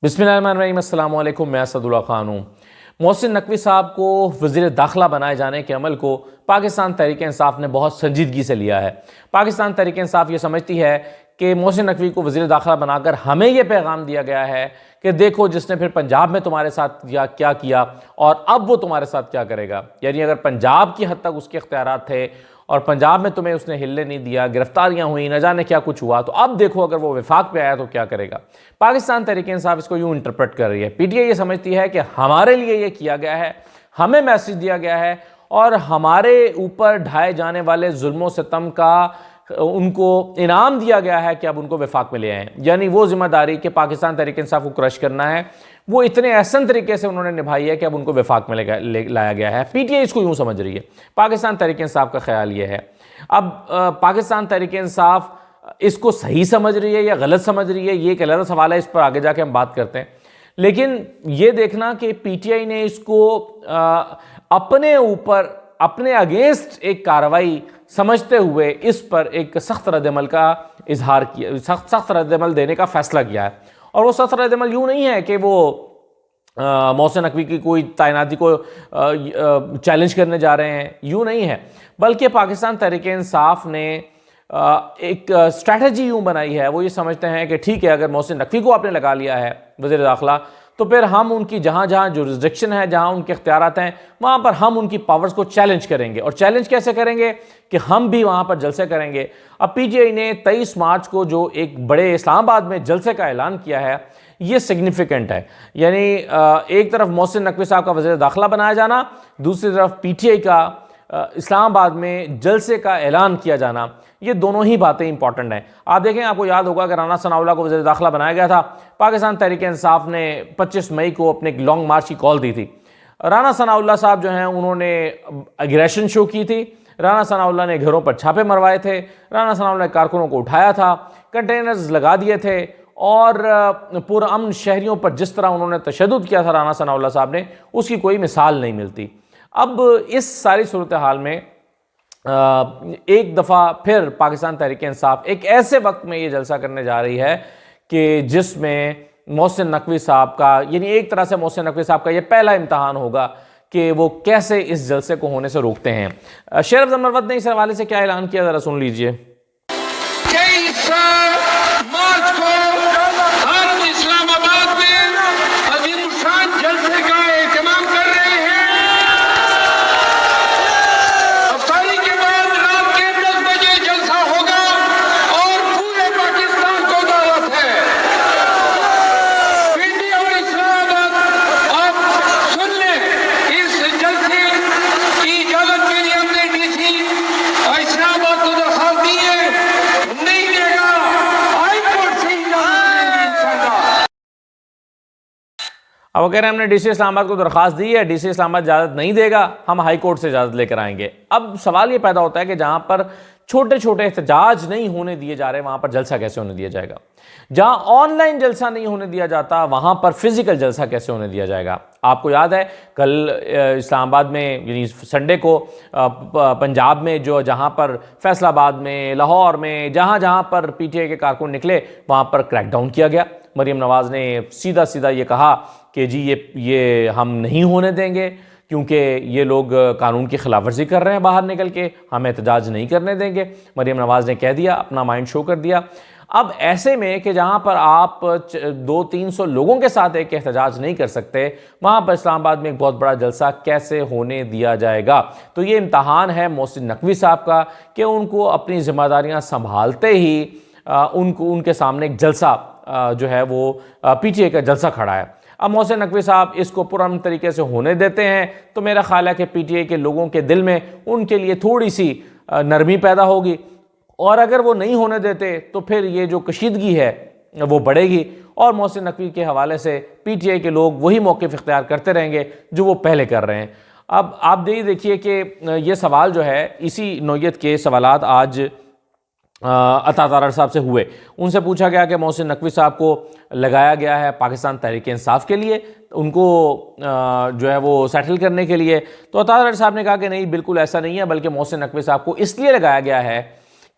बिस्मिल्लाहिर्रहमानिर्रहीम, अस्सलाम वालेकुम। मैं असदुल्ला खान हूँ। मोहसिन नकवी साहब को वज़ीर दाखिला बनाए जाने के अमल को पाकिस्तान तहरीक इंसाफ ने बहुत संजीदगी से लिया है। पाकिस्तान तहरीक इंसाफ ये समझती है कि मोहसिन नकवी को वज़ीर दाखिला बनाकर हमें ये पैगाम दिया गया है कि देखो जिसने फिर पंजाब में तुम्हारे साथ क्या किया और अब वो तुम्हारे साथ क्या करेगा। यानी अगर पंजाब की हद तक उसके इख्तियारात थे और पंजाब में तुम्हें उसने हिलने नहीं दिया, गिरफ्तारियां हुई, न जाने क्या कुछ हुआ, तो अब देखो अगर वो विफाक पे आया तो क्या करेगा। पाकिस्तान तहरीक इंसाफ इसको यूं इंटरप्रेट कर रही है। पीटीआई ये समझती है कि हमारे लिए ये किया गया है, हमें मैसेज दिया गया है और हमारे ऊपर ढाए जाने वाले जुल्मों सितम का उनको इनाम दिया गया है कि अब उनको विफाक में ले आए। यानी वो जिम्मेदारी कि पाकिस्तान तहरीक इंसाफ को क्रश करना है, वो इतने एहसन तरीके से उन्होंने निभाई है कि अब उनको विफाक में लाया गया है। पीटीआई इसको यूं समझ रही है। पाकिस्तान तहरीक इंसाफ का ख्याल ये है। अब पाकिस्तान तहरीक इंसाफ इसको सही समझ रही है या गलत समझ रही है, ये एक अलग सवाल है, इस पर आगे जाके हम बात करते हैं। लेकिन ये देखना कि पीटीआई ने इसको अपने ऊपर, अपने अगेंस्ट एक कार्रवाई समझते हुए इस पर एक सख्त रद्दअमल का इजहार किया, सख्त रद्दअमल देने का फैसला किया है। और वो सख्त रद्दअमल यूं नहीं है कि वो मोहसिन नकवी की कोई तैनाती को चैलेंज करने जा रहे हैं, यूं नहीं है, बल्कि पाकिस्तान तहरीक इंसाफ ने एक स्ट्रैटेजी यूं बनाई है। वो ये समझते हैं कि ठीक है, अगर मोहसिन नकवी को आपने लगा लिया है वज़ीर दाखिला, तो फिर हम उनकी जहाँ जहाँ जुरिस्डिक्शन है, जहाँ उनके इख्तियारात हैं, वहाँ पर हम उनकी पावर्स को चैलेंज करेंगे। और चैलेंज कैसे करेंगे कि हम भी वहाँ पर जलसे करेंगे। अब पीटीआई ने 23 मार्च को जो एक बड़े इस्लामाबाद में जलसे का ऐलान किया है, ये सिग्निफिकेंट है। यानी एक तरफ मोहसिन नकवी साहब का वज़ीर दाखिला बनाया जाना, दूसरी तरफ पीटीआई का इस्लामाबाद में जलसे का ऐलान किया जाना, ये दोनों ही बातें इंपॉर्टेंट हैं। आप देखें, आपको याद होगा कि राना सनाउल्लाह को वज़ीर दाखिला बनाया गया था। पाकिस्तान तहरीक इंसाफ ने 25 मई को अपने लॉन्ग मार्च की कॉल दी थी। राना सनाउल्लाह साहब जो हैं, उन्होंने एग्रेशन शो की थी। राना सनाउल्लाह ने घरों पर छापे मरवाए थे। राना सनाउल्लाह ने कारकुनों को उठाया था, कंटेनर्स लगा दिए थे और पुरअमन शहरियों पर जिस तरह उन्होंने तशद्दुद किया था राना सनाउल्लाह साहब ने, उसकी कोई मिसाल नहीं मिलती। अब इस सारी सूरत हाल में एक दफ़ा फिर पाकिस्तान तहरीक इंसाफ एक ऐसे वक्त में ये जलसा करने जा रही है कि जिसमें मोहसिन नकवी साहब का, यानी एक तरह से मोहसिन नकवी साहब का ये पहला इम्तहान होगा कि वो कैसे इस जलसे को होने से रोकते हैं। शेर अफजल मरवत ने इस हवाले से क्या ऐलान किया, ज़रा सुन लीजिए। अब अगर हमने डीसी इस्लामाबाद को दरख्वास्त दी है, डीसी इस्लामाबाद इजाज़त नहीं देगा, हम हाई कोर्ट से इजाज़त लेकर आएंगे। अब सवाल ये पैदा होता है कि जहाँ पर छोटे छोटे एहतजाज नहीं होने दिए जा रहे, वहाँ पर जलसा कैसे होने दिया जाएगा। जहाँ ऑनलाइन जलसा नहीं होने दिया जाता, वहाँ पर फिजिकल जलसा कैसे होने दिया जाएगा। आपको याद है कल इस्लामाबाद में, यानी संडे को पंजाब में जो, जहाँ पर फैसलाबाद में, लाहौर में, जहाँ जहाँ पर पीटीआई के कारकुन निकले, वहाँ पर क्रैकडाउन किया गया। मरियम नवाज़ ने सीधा सीधा ये कहा कि जी ये हम नहीं होने देंगे क्योंकि ये लोग कानून की खिलाफ वर्जी कर रहे हैं, बाहर निकल के हम एहतजाज नहीं करने देंगे। मरियम नवाज़ ने कह दिया, अपना माइंड शो कर दिया। अब ऐसे में कि जहाँ पर आप 200-300 लोगों के साथ एक एहतजाज नहीं कर सकते, वहाँ पर इस्लामाबाद में एक बहुत बड़ा जलसा कैसे होने दिया जाएगा। तो ये इम्तहान है मोहसिन नकवी साहब का कि उनको अपनी जिम्मेदारियाँ संभालते ही उनके सामने एक जलसा जो है वो पीटीआई का जलसा खड़ा है। अब मोहसिन नकवी साहब इसको पुरअमन तरीके से होने देते हैं तो मेरा ख्याल है कि पीटीआई के लोगों के दिल में उनके लिए थोड़ी सी नरमी पैदा होगी, और अगर वो नहीं होने देते तो फिर ये जो कशीदगी है वो बढ़ेगी और मोहसिन नकवी के हवाले से पीटीआई के लोग वही मौक़िफ़ इख्तियार करते रहेंगे जो वो पहले कर रहे हैं। अब आप देखिए कि ये सवाल जो है, इसी नौयत के सवालात आज अता तारड़ साहब से हुए। उनसे पूछा गया कि मोहसिन नकवी साहब को लगाया गया है पाकिस्तान तहरीक इंसाफ के लिए, उनको जो है वो सेटल करने के लिए। तो अता तारड़ साहब ने कहा कि नहीं, बिल्कुल ऐसा नहीं है, बल्कि मोहसिन नकवी साहब को इसलिए लगाया गया है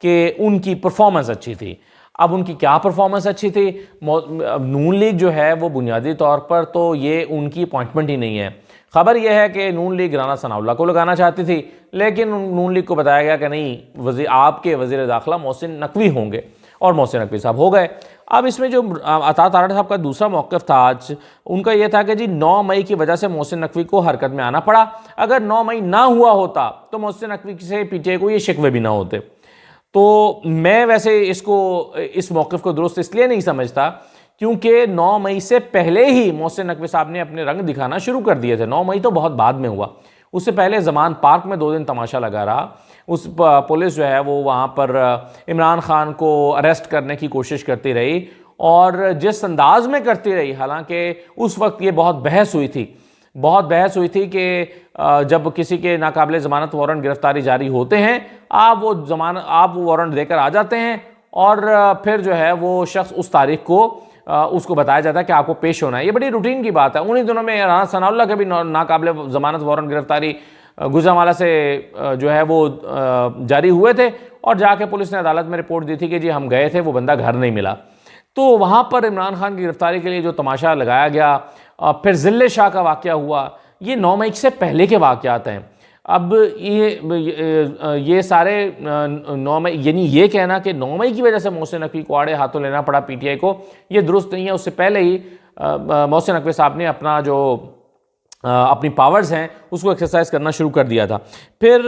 कि उनकी परफॉर्मेंस अच्छी थी। अब उनकी क्या परफॉर्मेंस अच्छी थी? नून लीग जो है वो बुनियादी तौर पर तो ये उनकी अपॉइंटमेंट ही नहीं है। खबर यह है कि नून लीग राना सनाउल्लाह को लगाना चाहती थी, लेकिन नून लीग को बताया गया कि नहीं, आपके वज़ीर दाखिला मोहसिन नकवी होंगे, और मोहसिन नकवी साहब हो गए। अब इसमें जो अता तारड़ साहब का दूसरा मौक़िफ़ था आज, उनका यह था कि जी 9 मई की वजह से मोहसिन नकवी को हरकत में आना पड़ा। अगर 9 मई ना हुआ होता तो मोहसिन नकवी से पीटीआई को ये शिकवे भी ना होते। तो मैं वैसे इस मौक़िफ़ को दुरुस्त इसलिए नहीं समझता क्योंकि 9 मई से पहले ही मोहसिन नकवी साहब ने अपने रंग दिखाना शुरू कर दिए थे। 9 मई तो बहुत बाद में हुआ, उससे पहले ज़मान पार्क में 2 दिन तमाशा लगा रहा। उस पुलिस जो है वो वहाँ पर इमरान खान को अरेस्ट करने की कोशिश करती रही, और जिस अंदाज में करती रही, हालांकि उस वक्त ये बहुत बहस हुई थी कि जब किसी के नाकाबिले ज़मानत वारंट गिरफ्तारी जारी होते हैं, आप वो वारंट देकर आ जाते हैं, और फिर जो है वो शख्स उस तारीख को उसको बताया जाता है कि आपको पेश होना है। ये बड़ी रूटीन की बात है। उन्हीं दिनों में राना सनाउल्लाह के भी नाकाबिले ज़मानत वारंट गिरफ्तारी गुजरांवाला से जो है वो जारी हुए थे, और जाके पुलिस ने अदालत में रिपोर्ट दी थी कि जी हम गए थे, वो बंदा घर नहीं मिला। तो वहाँ पर इमरान खान की गिरफ्तारी के लिए जो तमाशा लगाया गया, फिर ज़िले शाह का वाक़या हुआ, ये 9 मई से पहले के वाक़यात हैं। अब ये सारे 9 मई, यानी ये कहना कि 9 मई की वजह से मोहसिन नकवी को आड़े हाथों लेना पड़ा पीटीआई को, ये दुरुस्त नहीं है। उससे पहले ही मोहसिन नकवी साहब ने अपनी पावर्स हैं उसको एक्सरसाइज करना शुरू कर दिया था। फिर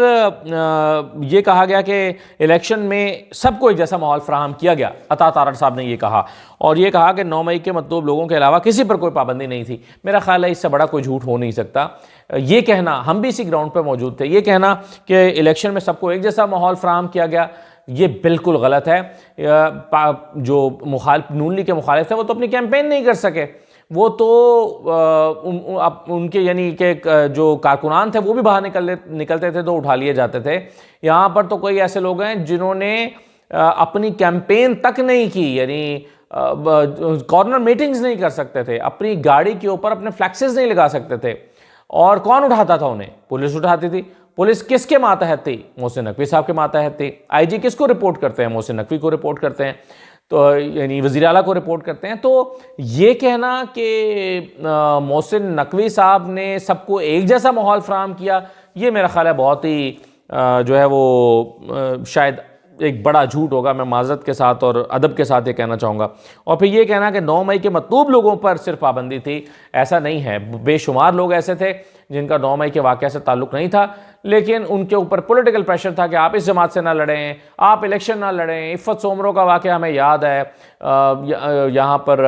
ये कहा गया कि इलेक्शन में सबको एक जैसा माहौल फराहम किया गया, अता तारड़ साहब ने ये कहा, और ये कहा कि 9 मई के मतलूब लोगों के अलावा किसी पर कोई पाबंदी नहीं थी। मेरा ख्याल है इससे बड़ा कोई झूठ हो नहीं सकता। ये कहना, हम भी इसी ग्राउंड पर मौजूद थे, ये कहना कि इलेक्शन में सबको एक जैसा माहौल फराहम किया गया, ये बिल्कुल गलत है। जो नून लीग के मुखालिफ थे वो तो अपनी कैंपेन नहीं कर सके, वो तो उनके यानी कि जो कारकुनान थे वो भी बाहर निकलते थे तो उठा लिए जाते थे। यहाँ पर तो कोई ऐसे लोग हैं जिन्होंने अपनी कैंपेन तक नहीं की, यानी कॉर्नर मीटिंग्स नहीं कर सकते थे, अपनी गाड़ी के ऊपर अपने फ्लैक्सेस नहीं लगा सकते थे, और कौन उठाता था उन्हें? पुलिस उठाती थी। पुलिस किसके मातहत थी? मोहसिन नकवी साहब के मातहत थी। आईजी किसको रिपोर्ट करते हैं? मोहसिन नकवी को रिपोर्ट करते हैं, तो यानी वज़ीर आला को रिपोर्ट करते हैं। तो ये कहना कि मोहसिन नकवी साहब ने सबको एक जैसा माहौल फराहम किया, ये मेरा ख्याल है बहुत ही जो है वो शायद एक बड़ा झूठ होगा। मैं माज़रत के साथ और अदब के साथ ये कहना चाहूँगा। और फिर ये कहना कि 9 मई के मतलूब लोगों पर सिर्फ पाबंदी थी, ऐसा नहीं है। बेशुमार लोग ऐसे थे जिनका 9 मई के वाक़या से ताल्लुक़ नहीं था, लेकिन उनके ऊपर पॉलिटिकल प्रेशर था कि आप इस जमात से ना लड़ें, आप इलेक्शन ना लड़ें। इफ़्फ़त सोमरो का वाक़या हमें याद है, यहाँ पर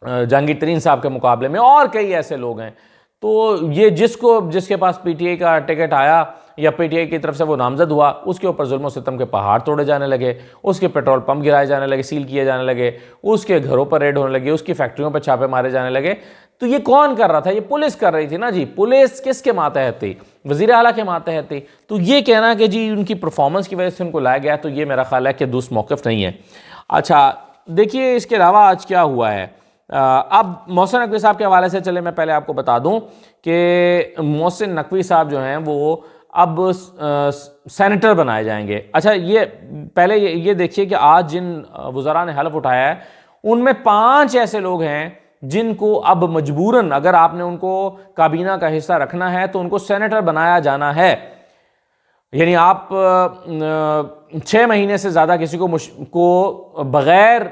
जहांगीर तरीन साहब के मुकाबले में, और कई ऐसे लोग हैं। तो ये जिसके पास पीटीआई का टिकट आया या पीटीआई की तरफ से वो नामजद हुआ, उसके ऊपर जुल्म और सितम के पहाड़ तोड़े जाने लगे, उसके पेट्रोल पंप गिराए जाने लगे, सील किए जाने लगे, उसके घरों पर रेड होने लगे, उसकी फैक्ट्रियों पर छापे मारे जाने लगे। तो ये कौन कर रहा था? ये पुलिस कर रही थी ना जी। पुलिस किसके मातहत थी? वज़ीर आला के मातहत थी। तो ये कहना कि जी उनकी परफॉर्मेंस की वजह से उनको लाया गया, तो ये मेरा ख्याल है कि दुरुस्त मौक़िफ़ नहीं है। अच्छा देखिए, इसके अलावा आज क्या हुआ है। अब मोहसिन नकवी साहब के हवाले से चले मैं पहले आपको बता दूं कि मोहसिन नकवी साहब जो हैं वो अब सेनेटर बनाए जाएंगे। अच्छा, ये पहले ये देखिए कि आज जिन वज़रा ने हल्फ उठाया है उनमें 5 ऐसे लोग हैं जिनको अब मजबूरन, अगर आपने उनको काबीना का हिस्सा रखना है तो उनको सेनेटर बनाया जाना है। यानी आप 6 महीने से ज़्यादा किसी को बग़ैर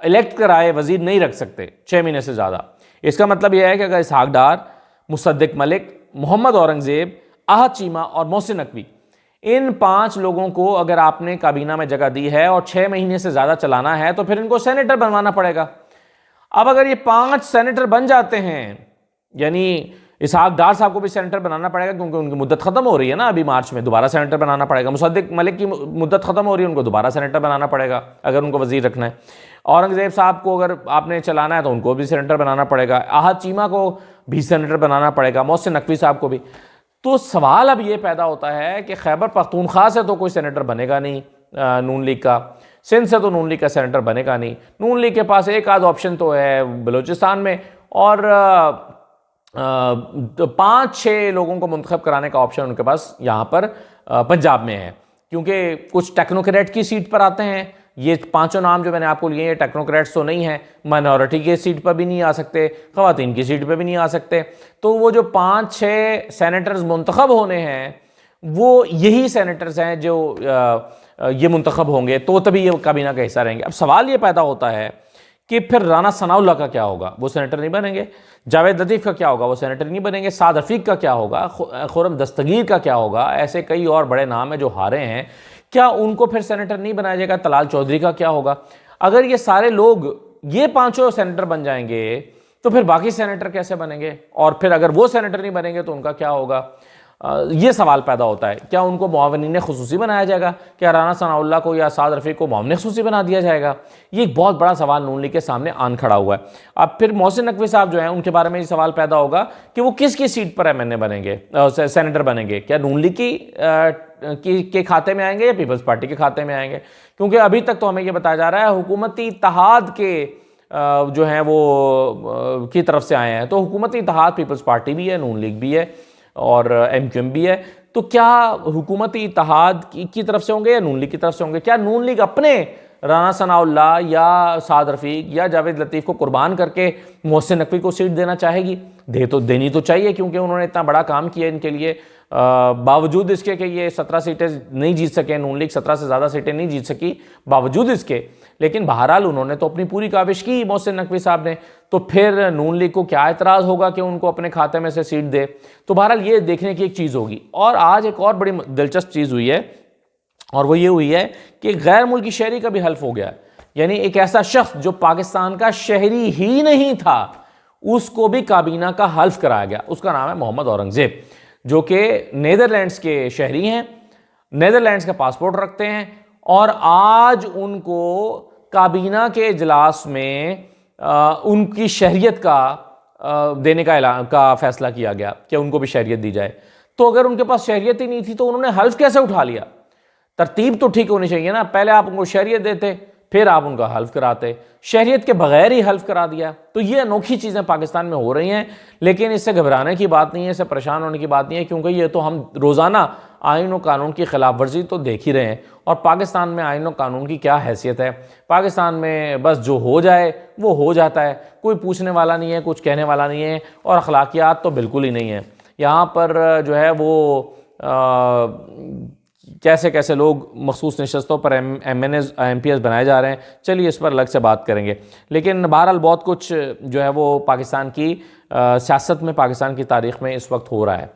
इलेक्ट कराए वज़ीर नहीं रख सकते, 6 महीने से ज़्यादा। इसका मतलब यह है कि अगर इसहाक डार, मुसद्दिक मलिक, मोहम्मद औरंगज़ेब, आहद चीमा और मोहसिन नकवी, इन 5 लोगों को अगर आपने काबीना में जगह दी है और 6 महीने से ज़्यादा चलाना है तो फिर इनको सेनेटर बनवाना पड़ेगा। अब अगर ये 5 सेनेटर बन जाते हैं, यानी इसहाक डार साहब को भी सेनेटर बनाना पड़ेगा क्योंकि उनकी मुद्दत ख़त्म हो रही है ना, अभी मार्च में दोबारा सेनेटर बनाना पड़ेगा। मुसद्दिक मलिक की मुद्दत ख़त्म हो रही है, उनको दोबारा सेनेटर बनाना पड़ेगा अगर उनको वज़ीर रखना है। औरंगज़ेब साहब को अगर आपने चलाना है तो उनको भी सेनेटर बनाना पड़ेगा। आहद चीमा को भी सेनेटर बनाना पड़ेगा, मोहसिन नकवी साहब को भी। तो सवाल अब ये पैदा होता है कि खैबर पख्तूनख्वा से तो कोई सेनेटर बनेगा नहीं नून लीग का, सिंध से तो नून लीग का सेनेटर बनेगा नहीं। नून लीग के पास एक आध ऑप्शन तो है बलूचिस्तान में, और 5-6 लोगों को मुंतखब कराने का ऑप्शन उनके पास यहाँ पर पंजाब में है, क्योंकि कुछ टेक्नोक्रेट की सीट पर आते हैं ये पांचों नाम जो मैंने आपको लिए, ये टेक्नोक्रेट्स तो नहीं है, माइनॉरिटी की सीट पर भी नहीं आ सकते, ख़वातीन की सीट पर भी नहीं आ सकते। तो वो जो 5-6 सेनेटर्स मुंतखब होने हैं, वो यही सेनेटर्स हैं जो ये मुंतखब होंगे, तो तभी ये काबीना का हिस्सा रहेंगे। अब सवाल ये पैदा होता है कि फिर राना सनाउल्लाह का क्या होगा, वो सेनेटर नहीं बनेंगे। जावेद लतीफ़ का क्या होगा, वो सेनेटर नहीं बनेंगे। साद रफ़ीक का क्या होगा, खुर्रम दस्तगीर का क्या होगा, ऐसे कई और बड़े नाम हैं जो हारे हैं, क्या उनको फिर सेनेटर नहीं बनाया जाएगा। तलाल चौधरी का क्या होगा। अगर ये सारे लोग, ये पांचों सेनेटर बन जाएंगे, तो फिर बाकी सेनेटर कैसे बनेंगे, और फिर अगर वो सेनेटर नहीं बनेंगे तो उनका क्या होगा। ये सवाल पैदा होता है, क्या उनको मुआवनीन खुसूसी बनाया जाएगा, क्या राना सनाउल्लाह को या साद रफ़ीक को मुआवनीन खुसूसी बना दिया जाएगा। ये एक बहुत बड़ा सवाल नून लीग के सामने आन खड़ा हुआ है। अब फिर मोहसिन नकवी साहब जो हैं, उनके बारे में ये सवाल पैदा होगा कि वो किस किस सीट पर एमएनए बनेंगे, सेनेटर बनेंगे, क्या नून लीग के खाते में आएंगे या पीपल्स पार्टी के खाते में आएंगे। क्योंकि अभी तक तो हमें ये बताया जा रहा है हुकूमती इत्तेहाद के जो हैं वो की तरफ से आए हैं। तो हुकूमती इत्तेहाद पीपल्स पार्टी भी है, नून लीग भी है और एमक्यूएम भी है। तो क्या हुकूमती इत्तेहाद की तरफ से होंगे या नून लीग की तरफ से होंगे। क्या नून लीग अपने राना सनाउल्लाह या साद रफ़ीक या जावेद लतीफ़ को कुर्बान करके मोहसिन नकवी को सीट देना चाहेगी। देनी तो चाहिए, क्योंकि उन्होंने इतना बड़ा काम किया इनके लिए। बावजूद इसके कि ये 17 सीटें नहीं जीत सके, नून लीग 17 से ज़्यादा सीटें नहीं जीत सकी बावजूद इसके, लेकिन बहरहाल उन्होंने तो अपनी पूरी काविश की मोहसिन नकवी साहब ने। तो फिर नून लीग को क्या एतराज़ होगा कि उनको अपने खाते में से सीट दे। तो बहरहाल ये देखने की एक चीज़ होगी। और आज एक और बड़ी दिलचस्प चीज़ हुई है, और वो ये हुई है कि गैर मुल्की शहरी का भी हल्फ हो गया। यानी एक ऐसा शख्स जो पाकिस्तान का शहरी ही नहीं था, उसको भी काबीना का हल्फ कराया गया। उसका नाम है मोहम्मद औरंगजेब, जो कि नीदरलैंड्स के शहरी हैं, नीदरलैंड्स का पासपोर्ट रखते हैं, और आज उनको काबीना के इजलास में उनकी शहरियत का देने का फैसला किया गया कि उनको भी शहरियत दी जाए। तो अगर उनके पास शहरियत ही नहीं थी तो उन्होंने हल्फ कैसे उठा लिया। तरतीब तो ठीक होनी चाहिए ना, पहले आप उनको शहरियत देते, फिर आप उनका हल्फ कराते। शहरियत के बगैर ही हल्फ करा दिया। तो ये अनोखी चीज़ें पाकिस्तान में हो रही हैं, लेकिन इससे घबराने की बात नहीं है, इससे परेशान होने की बात नहीं है, क्योंकि ये तो हम रोज़ाना आइन और कानून की खिलाफ वर्जी तो देख ही रहे हैं। और पाकिस्तान में आइन और कानून की क्या हैसियत है। पाकिस्तान में बस जो हो जाए वो हो जाता है, कोई पूछने वाला नहीं है, कुछ कहने वाला नहीं है, और अखलाकियात तो बिल्कुल ही नहीं है। यहाँ पर जो है वो कैसे कैसे लोग मखसूस नशस्तों पर MPs बनाए जा रहे हैं। चलिए इस पर अलग से बात करेंगे। लेकिन बहरहाल बहुत कुछ जो है वो पाकिस्तान की सियासत में, पाकिस्तान की तारीख़ में इस वक्त हो रहा है।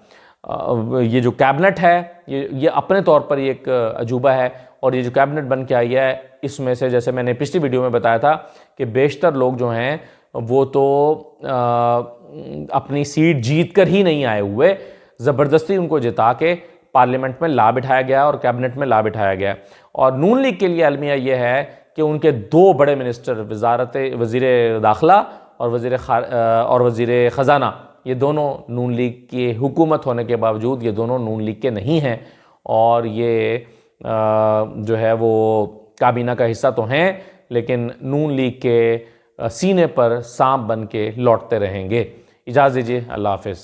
ये जो कैबिनेट है ये अपने तौर पर ये एक अजूबा है। और ये जो कैबिनेट बन के आई है, इसमें से जैसे मैंने पिछली वीडियो में बताया था कि बेशतर लोग जो हैं वो तो अपनी सीट जीत कर ही नहीं आए हुए, ज़बरदस्ती उनको जिता के पार्लियामेंट में ला बिठाया गया और कैबिनेट में ला बिठाया गया। और नून लीग के लिए अलमिया यह है कि उनके दो बड़े मिनिस्टर, वज़ीर दाखिला और वज़ीर ख़जाना, ये दोनों नून लीग की हुकूमत होने के बावजूद ये दोनों नून लीग के नहीं हैं, और ये जो है वो काबीना का हिस्सा तो हैं, लेकिन नून लीग के सीने पर सांप बन के लौटते रहेंगे। इजाज़त दीजिए, अल्लाह हाफ़िज़।